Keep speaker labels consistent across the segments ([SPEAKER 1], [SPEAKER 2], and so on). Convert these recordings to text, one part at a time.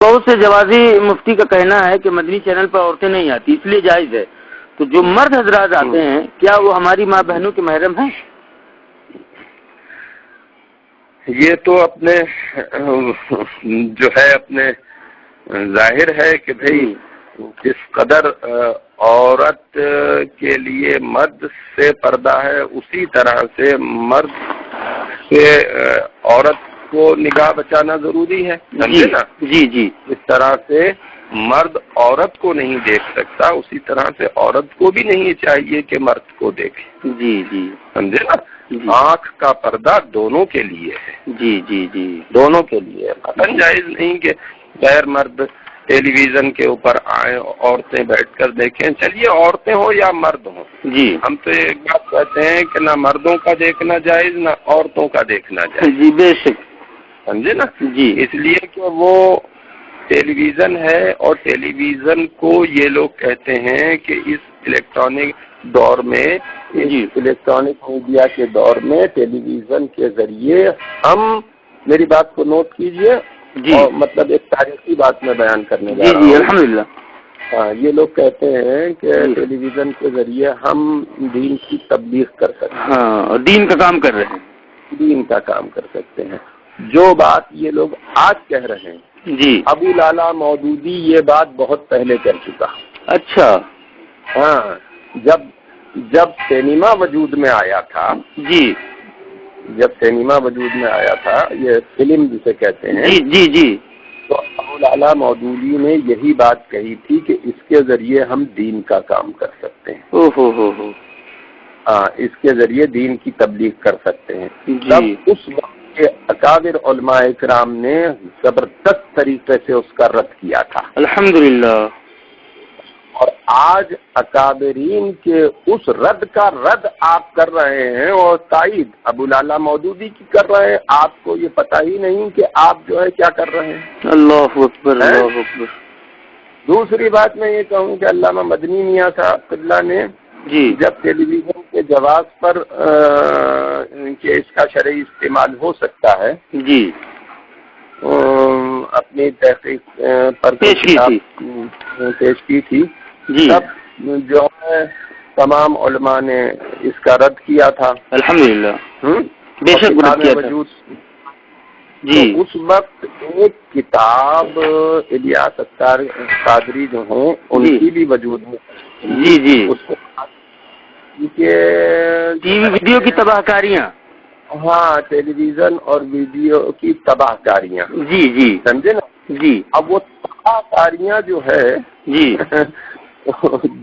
[SPEAKER 1] بہت سے جوازی مفتی کا کہنا ہے کہ مدنی چینل پر عورتیں نہیں آتی، اس لیے جائز ہے. تو جو مرد حضرات آتے ہیں کیا وہ ہماری ماں بہنوں کے محرم ہیں؟
[SPEAKER 2] یہ تو اپنے جو ہے اپنے ظاہر ہے کہ بھئی جس قدر عورت کے لیے مرد سے پردہ ہے اسی طرح سے مرد سے عورت کو نگاہ بچانا ضروری ہے، سمجھے نا؟
[SPEAKER 1] جی جی.
[SPEAKER 2] اس طرح سے مرد عورت کو نہیں دیکھ سکتا، اسی طرح سے عورت کو بھی نہیں چاہیے کہ مرد کو دیکھے.
[SPEAKER 1] جی جی.
[SPEAKER 2] سمجھے نا؟ آنکھ کا پردہ دونوں کے لیے ہے.
[SPEAKER 1] جی جی جی.
[SPEAKER 2] دونوں کے لیے ہے. جائز نہیں کہ غیر مرد ٹیلی ویژن کے اوپر آئیں، عورتیں بیٹھ کر دیکھیں. چلیے عورتیں ہوں یا مرد ہوں،
[SPEAKER 1] جی
[SPEAKER 2] ہم تو ایک بات کہتے ہیں کہ نہ مردوں کا دیکھنا جائز نہ عورتوں کا دیکھنا جائز.
[SPEAKER 1] جی بے شک.
[SPEAKER 2] سمجھے نا؟
[SPEAKER 1] جی.
[SPEAKER 2] اس لیے کہ وہ ٹیلی ویژن ہے، اور ٹیلی ویژن کو یہ لوگ کہتے ہیں کہ اس الیکٹرانک دور میں، الیکٹرانک میڈیا کے دور میں ٹیلی ویژن کے ذریعے ہم، میری بات کو نوٹ کیجئے، اور مطلب ایک تاریخی بات میں بیان کرنے جا رہا ہوں.
[SPEAKER 1] جی الحمدللہ.
[SPEAKER 2] ہاں، یہ لوگ کہتے ہیں کہ ٹیلی ویژن کے ذریعے ہم دین کی تبلیغ کر سکتے ہیں.
[SPEAKER 1] ہاں، اور دین کا کام کر رہے ہیں.
[SPEAKER 2] دین کا کام کر سکتے ہیں. جو بات یہ لوگ آج کہہ رہے ہیں،
[SPEAKER 1] جی،
[SPEAKER 2] ابو لالا مودودی یہ بات بہت پہلے کر چکا.
[SPEAKER 1] اچھا.
[SPEAKER 2] ہاں، جب سینما وجود میں آیا تھا،
[SPEAKER 1] جی،
[SPEAKER 2] جب سینما وجود میں آیا تھا، یہ فلم جسے کہتے ہیں،
[SPEAKER 1] جی جی جی،
[SPEAKER 2] تو ابو لالا مودودی نے یہی بات کہی تھی کہ اس کے ذریعے ہم دین کا کام کر سکتے ہیں.
[SPEAKER 1] ہو.
[SPEAKER 2] ہاں، اس کے ذریعے دین کی تبلیغ کر سکتے ہیں.
[SPEAKER 1] جی.
[SPEAKER 2] اس وقت کے اکابر علماء اکرام نے زبردست طریقے سے اس کا رد کیا تھا.
[SPEAKER 1] الحمدللہ.
[SPEAKER 2] اور آج اکابرین کے اس رد کا رد آپ کر رہے ہیں، اور تائید ابو لالا مودودی کی کر رہے ہیں. آپ کو یہ پتہ ہی نہیں کہ آپ جو ہے کیا کر رہے ہیں.
[SPEAKER 1] اللہ اکبر، اللہ اکبر.
[SPEAKER 2] دوسری بات میں یہ کہوں کہ علامہ مدنی میاں صاحب قبلہ نے جب ٹیلی ویژن کے جواز پر کہ اس کا شرعی استعمال ہو سکتا ہے،
[SPEAKER 1] جی،
[SPEAKER 2] اپنی تحقیق پر پیش کی تھی، تب جو ہے تمام علماء نے اس کا رد کیا تھا.
[SPEAKER 1] الحمدللہ. بے شک رد کیا تھا.
[SPEAKER 2] جی. تو اس وقت ایک کتاب الیاس ستار قادری جو ہیں ان کی بھی وجود میں.
[SPEAKER 1] جی جی.
[SPEAKER 2] اس کو
[SPEAKER 1] ٹی وی ویڈیو کی تباہ کاریاں.
[SPEAKER 2] ہاں، ٹیلی ویژن اور ویڈیو کی تباہ کاریاں.
[SPEAKER 1] جی جی.
[SPEAKER 2] سمجھے نا؟ جی. اب وہ تباہ کاریاں جو ہے، جی،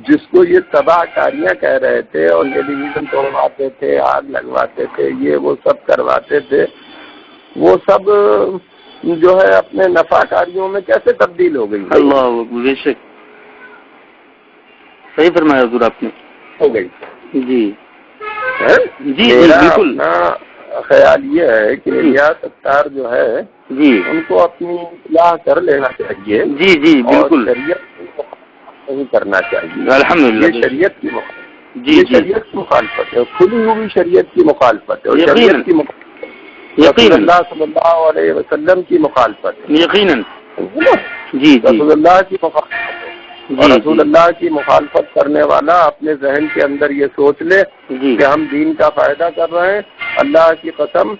[SPEAKER 2] جس کو یہ تباہ کاریاں کہہ رہے تھے، اور ٹیلی ویژن توڑواتے تھے، آگ لگواتے تھے، یہ وہ سب کرواتے تھے، وہ سب جو ہے اپنے نفع کاریوں میں کیسے تبدیل ہو گئی؟
[SPEAKER 1] اللہ بے شک. صحیح فرمایا حضور آپ نے.
[SPEAKER 2] ہو گئی. جی
[SPEAKER 1] جی بالکل.
[SPEAKER 2] خیال یہ ہے کہ الیاس ستار جو ہے،
[SPEAKER 1] جی،
[SPEAKER 2] ان کو اپنی اصلاح کر لینا چاہیے.
[SPEAKER 1] جی جی بالکل.
[SPEAKER 2] شریعت نہیں کرنا چاہیے.
[SPEAKER 1] الحمدللہ.
[SPEAKER 2] یہ شریعت کی شریعت کی مخالفت ہے، کھلی ہوئی شریعت کی مخالفت ہے، اور شریعت کی رسول اللہ صلی اللہ علیہ وسلم کی مخالفت ہے. یقیناً.
[SPEAKER 1] جی.
[SPEAKER 2] رسول اللہ کی مخالفت ہے. اور رسول اللہ کی مخالفت کرنے والا اپنے ذہن کے اندر یہ سوچ لے کہ ہم دین کا فائدہ کر رہے ہیں. اللہ کی قسم،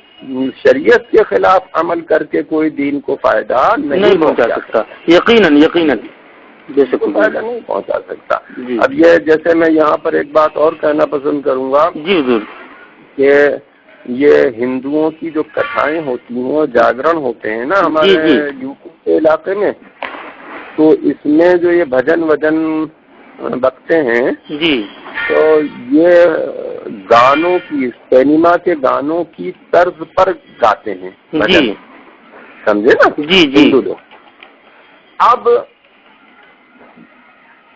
[SPEAKER 2] شریعت کے خلاف عمل کر کے کوئی دین کو فائدہ نہیں پہنچا سکتا. یقیناً فائدہ نہیں پہنچا سکتا. اب یہ جیسے میں یہاں پر ایک بات اور کہنا پسند کروں گا کہ یہ ہندوؤں کی جو کتھائیں ہوتی ہیں، جاگرن ہوتے ہیں نا ہمارے یو پی کے علاقے میں، تو اس میں جو یہ بھجن وجن بکتے ہیں، جی، تو یہ گانوں کی، سینما کے گانوں کی طرز پر گاتے ہیں. جی، سمجھے نا؟ جی جی. اب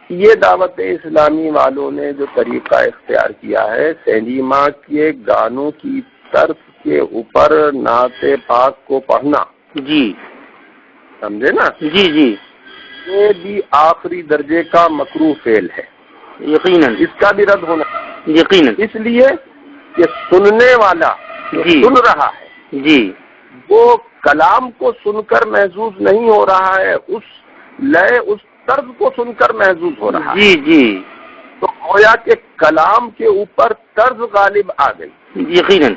[SPEAKER 2] یہ دعوت اسلامی والوں نے جو طریقہ اختیار کیا ہے، سینما کے گانوں کی طرز کے اوپر نعت پاک کو پڑھنا، جی، سمجھے نا؟ جی جی. یہ بھی آخری درجے کا مکروہ فعل ہے. یقیناً اس کا بھی رد ہونا. یقیناً. اس لیے کہ سننے والا جو سن رہا ہے، جی، وہ کلام کو سن کر محظوظ نہیں ہو رہا ہے، اس لئے اس طرز کو سن کر محظوظ ہو رہا ہے.
[SPEAKER 1] جی جی
[SPEAKER 2] تو گویا کہ کلام کے اوپر طرز غالب آ گئی.
[SPEAKER 1] یقیناً.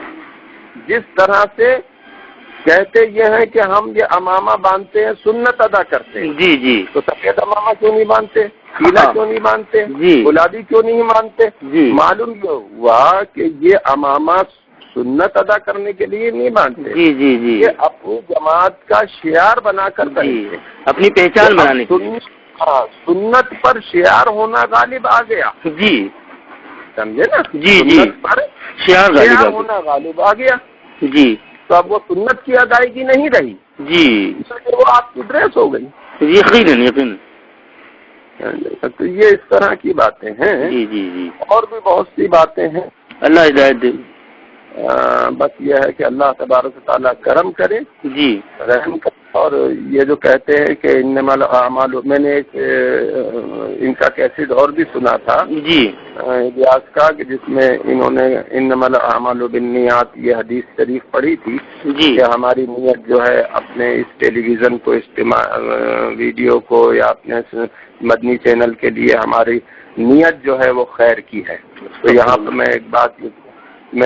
[SPEAKER 2] جس طرح سے کہتے یہ ہیں کہ ہم یہ امامہ باندھتے ہیں، سنت ادا کرتے ہیں.
[SPEAKER 1] جی جی.
[SPEAKER 2] تو سفید امامہ کیوں نہیں باندھتے؟ پیلا کیوں نہیں باندھتے؟
[SPEAKER 1] جی.
[SPEAKER 2] گلابی کیوں نہیں باندھتے؟
[SPEAKER 1] جی.
[SPEAKER 2] معلوم یہ ہوا کہ یہ امامہ سنت ادا کرنے کے لیے نہیں باندھتے.
[SPEAKER 1] جی جی جی.
[SPEAKER 2] یہ اپنی جماعت کا شعار بنا کر
[SPEAKER 1] جی. اپنی پہچان بنانے کے لیے.
[SPEAKER 2] ہاں، سنت پر شعار ہونا غالب آ گیا.
[SPEAKER 1] جی
[SPEAKER 2] سمجھے نا؟
[SPEAKER 1] جی جی.
[SPEAKER 2] سنت پر شعار ہونا غالب آ گیا.
[SPEAKER 1] جی.
[SPEAKER 2] تو اب وہ سنت کی ادائیگی نہیں رہی.
[SPEAKER 1] جی.
[SPEAKER 2] وہ آپ کی ڈریس ہو گئی.
[SPEAKER 1] یقیناً یقیناً.
[SPEAKER 2] تو یہ اس طرح کی باتیں ہیں.
[SPEAKER 1] جی جی جی.
[SPEAKER 2] اور بھی بہت سی باتیں ہیں.
[SPEAKER 1] اللہ ہدایت دے.
[SPEAKER 2] بس یہ ہے کہ اللہ تبارک و تعالیٰ کرم کرے،
[SPEAKER 1] جی
[SPEAKER 2] رحم کرے. اور یہ جو کہتے ہیں کہ انما الاعمال، میں نے ایک ان کا کیسٹ اور بھی سنا تھا
[SPEAKER 1] جی
[SPEAKER 2] الیاس کا، کہ جس میں انہوں نے انما الاعمال بالنیات یہ حدیث شریف پڑھی تھی
[SPEAKER 1] جی.
[SPEAKER 2] کہ ہماری نیت جو ہے اپنے اس ٹیلی ویژن کو ویڈیو کو یا اپنے مدنی چینل کے لیے ہماری نیت جو ہے وہ خیر کی ہے. تو یہاں پر میں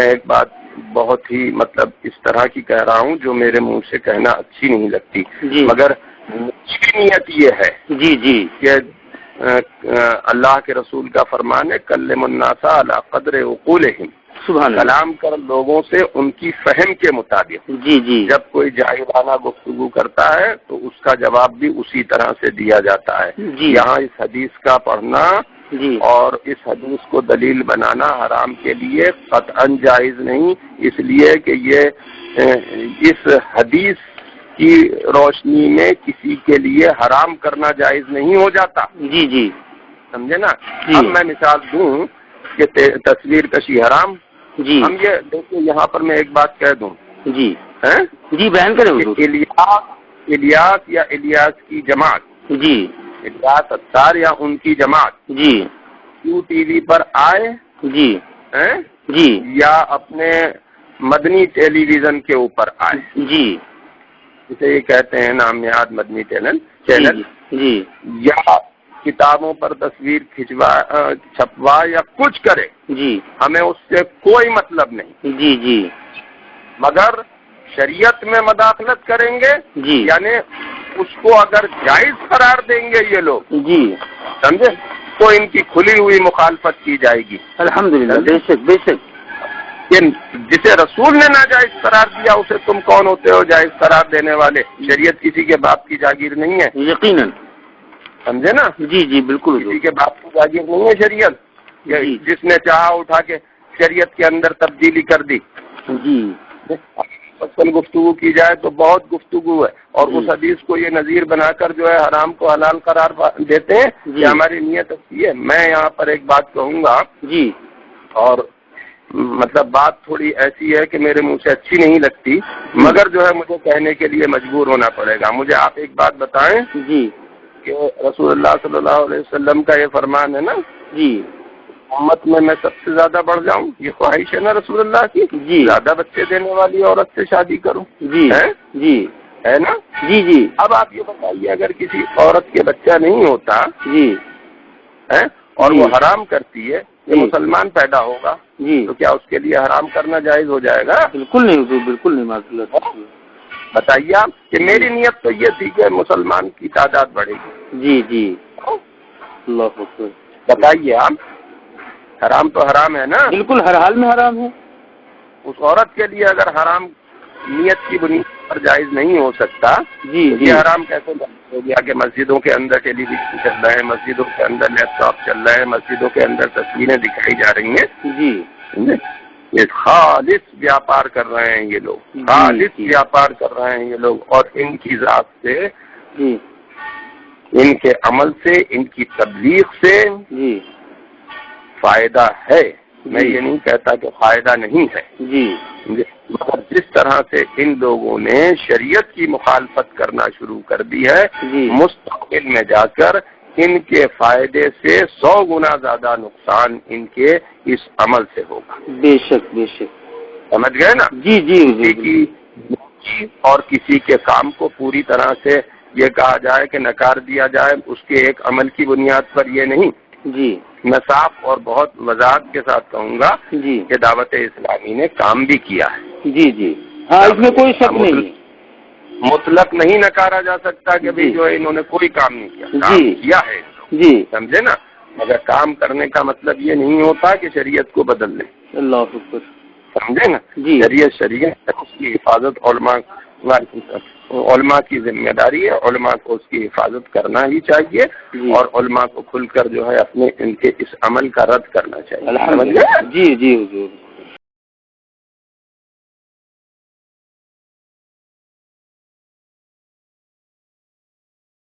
[SPEAKER 2] ایک بات بہت ہی مطلب اس طرح کی کہہ رہا ہوں جو میرے منہ سے کہنا اچھی نہیں لگتی.
[SPEAKER 1] جی.
[SPEAKER 2] مگر نیت یہ ہے
[SPEAKER 1] جی جی
[SPEAKER 2] کہ اللہ کے رسول کا فرمان ہے کلم الناس علی قدر عقولہم،
[SPEAKER 1] سبحان اللہ.
[SPEAKER 2] کلام کر لوگوں سے ان کی فہم کے مطابق.
[SPEAKER 1] جی جی.
[SPEAKER 2] جب کوئی جاہلانہ گفتگو کرتا ہے تو اس کا جواب بھی اسی طرح سے دیا جاتا ہے.
[SPEAKER 1] جی.
[SPEAKER 2] یہاں اس حدیث کا پڑھنا
[SPEAKER 1] جی
[SPEAKER 2] اور اس حدیث کو دلیل بنانا حرام کے لیے قطعاً جائز نہیں، اس لیے کہ یہ اس حدیث کی روشنی میں کسی کے لیے حرام کرنا جائز نہیں ہو جاتا.
[SPEAKER 1] جی جی.
[SPEAKER 2] سمجھے نا؟
[SPEAKER 1] جی.
[SPEAKER 2] اب میں مثال دوں کہ تصویر کشی حرام.
[SPEAKER 1] جی.
[SPEAKER 2] ہم یہ دیکھیں، یہاں پر میں ایک بات کہہ دوں.
[SPEAKER 1] جی جی بیان کریں حضور.
[SPEAKER 2] الیاس یا الیاس کی جماعت،
[SPEAKER 1] جی
[SPEAKER 2] الیاس اتار یا ان کی جماعت
[SPEAKER 1] جی
[SPEAKER 2] کیو ٹی وی پر آئے
[SPEAKER 1] جی جی
[SPEAKER 2] یا اپنے مدنی ٹیلی ویژن کے اوپر آئے،
[SPEAKER 1] جی
[SPEAKER 2] جسے یہ کہتے ہیں نامیات مدنی چینل،
[SPEAKER 1] جی
[SPEAKER 2] یا کتابوں پر تصویر چھپوا یا کچھ کرے،
[SPEAKER 1] جی
[SPEAKER 2] ہمیں اس سے کوئی مطلب نہیں.
[SPEAKER 1] جی جی
[SPEAKER 2] مگر شریعت میں مداخلت کریں گے،
[SPEAKER 1] جی
[SPEAKER 2] یعنی اس کو اگر جائز قرار دیں گے یہ لوگ،
[SPEAKER 1] جی
[SPEAKER 2] سمجھے، تو ان کی کھلی ہوئی مخالفت کی جائے گی.
[SPEAKER 1] الحمدللہ. بے شک بے شک.
[SPEAKER 2] جسے رسول نے ناجائز قرار دیا اسے تم کون ہوتے ہو جائز قرار دینے والے؟ شریعت کسی کے باپ کی جاگیر نہیں ہے.
[SPEAKER 1] یقیناً.
[SPEAKER 2] سمجھے نا؟
[SPEAKER 1] جی جی بالکل.
[SPEAKER 2] کسی کے باپ کی جاگیر نہیں ہے شریعت.
[SPEAKER 1] جی.
[SPEAKER 2] جس نے چاہا اٹھا کے شریعت کے اندر تبدیلی کر دی.
[SPEAKER 1] جی.
[SPEAKER 2] اصل گفتگو کی جائے تو بہت گفتگو ہے، اور اس حدیث کو یہ نظیر بنا کر جو ہے حرام کو حلال قرار دیتے ہیں کہ ہماری نیت اچھی ہے. میں یہاں پر ایک بات کہوں گا،
[SPEAKER 1] جی
[SPEAKER 2] اور مطلب بات تھوڑی ایسی ہے کہ میرے منہ سے اچھی نہیں لگتی، مگر جو ہے مجھے کہنے کے لیے مجبور ہونا پڑے گا. مجھے آپ ایک بات بتائیں
[SPEAKER 1] جی
[SPEAKER 2] کہ رسول اللہ صلی اللہ علیہ وسلم کا یہ فرمان ہے نا،
[SPEAKER 1] جی
[SPEAKER 2] امت میں سب سے زیادہ بڑھ جاؤں، یہ خواہش ہے نا رسول اللہ کی،
[SPEAKER 1] جی
[SPEAKER 2] زیادہ بچے دینے والی عورت سے شادی کروں.
[SPEAKER 1] جی جی
[SPEAKER 2] ہے نا؟
[SPEAKER 1] جی جی.
[SPEAKER 2] اب آپ یہ بتائیے، اگر کسی عورت کے بچہ نہیں ہوتا
[SPEAKER 1] جی
[SPEAKER 2] اور وہ حرام کرتی ہے کہ مسلمان پیدا ہوگا،
[SPEAKER 1] جی
[SPEAKER 2] تو کیا اس کے لیے حرام کرنا جائز ہو جائے گا؟
[SPEAKER 1] بالکل نہیں حضور، بالکل نہیں. معذرت.
[SPEAKER 2] بتائیے آپ کہ میری نیت تو یہ تھی کہ مسلمان کی تعداد بڑھے گی.
[SPEAKER 1] جی جی. اللہ اکبر.
[SPEAKER 2] بتائیے آپ، حرام تو حرام ہے نا؟
[SPEAKER 1] بالکل ہر حال میں حرام ہے.
[SPEAKER 2] اس عورت کے لیے اگر حرام نیت کی بنیاد پر جائز نہیں ہو سکتا،
[SPEAKER 1] جی
[SPEAKER 2] تو یہ حرام کیسے ہو گیا کہ مسجدوں کے اندر ٹیلی ویژن چل رہے ہیں، مسجدوں کے اندر لیپ ٹاپ چل رہے ہیں، مسجدوں کے اندر تصویریں دکھائی جا رہی ہیں.
[SPEAKER 1] جی
[SPEAKER 2] یہ خالص ویاپار کر رہے ہیں یہ لوگ، خالص ویاپار کر رہے ہیں یہ لوگ، اور ان کی ذات سے،
[SPEAKER 1] جی
[SPEAKER 2] ان کے عمل سے، ان کی تبلیغ سے
[SPEAKER 1] جی
[SPEAKER 2] فائدہ ہے. میں یہ نہیں کہتا کہ فائدہ نہیں ہے.
[SPEAKER 1] جی
[SPEAKER 2] مگر جس طرح سے ان لوگوں نے شریعت کی مخالفت کرنا شروع کر دی ہے، مستقبل میں جا کر ان کے فائدے سے 100 گنا زیادہ نقصان ان کے اس عمل سے ہوگا.
[SPEAKER 1] بے شک بے شک.
[SPEAKER 2] سمجھ گئے نا؟
[SPEAKER 1] جی جی.
[SPEAKER 2] کی اور کسی کے کام کو پوری طرح سے یہ کہا جائے کہ نکار دیا جائے اس کے ایک عمل کی بنیاد پر، یہ نہیں
[SPEAKER 1] جی
[SPEAKER 2] میں صاف اور بہت وضاحت کے ساتھ کہوں گا
[SPEAKER 1] جی
[SPEAKER 2] کہ دعوت اسلامی نے کام بھی کیا ہے،
[SPEAKER 1] جی جی ہاں اس میں کوئی شک نہیں ہے،
[SPEAKER 2] مطلق نہیں نکارا جا سکتا کہ بھئی جو ہے انہوں نے کوئی کام نہیں کیا، کام کیا ہے
[SPEAKER 1] جی
[SPEAKER 2] سمجھے نا، مگر کام کرنے کا مطلب یہ نہیں ہوتا کہ شریعت کو بدل لیں،
[SPEAKER 1] اللہ اکبر،
[SPEAKER 2] سمجھے نا،
[SPEAKER 1] جی
[SPEAKER 2] شریعت اس کی حفاظت علماء کی ذمہ داری ہے، علماء کو اس کی حفاظت کرنا ہی چاہیے اور علماء کو کھل کر جو ہے اپنے ان کے اس عمل کا رد کرنا چاہیے،
[SPEAKER 1] الحمدللہ، جی جی حضور۔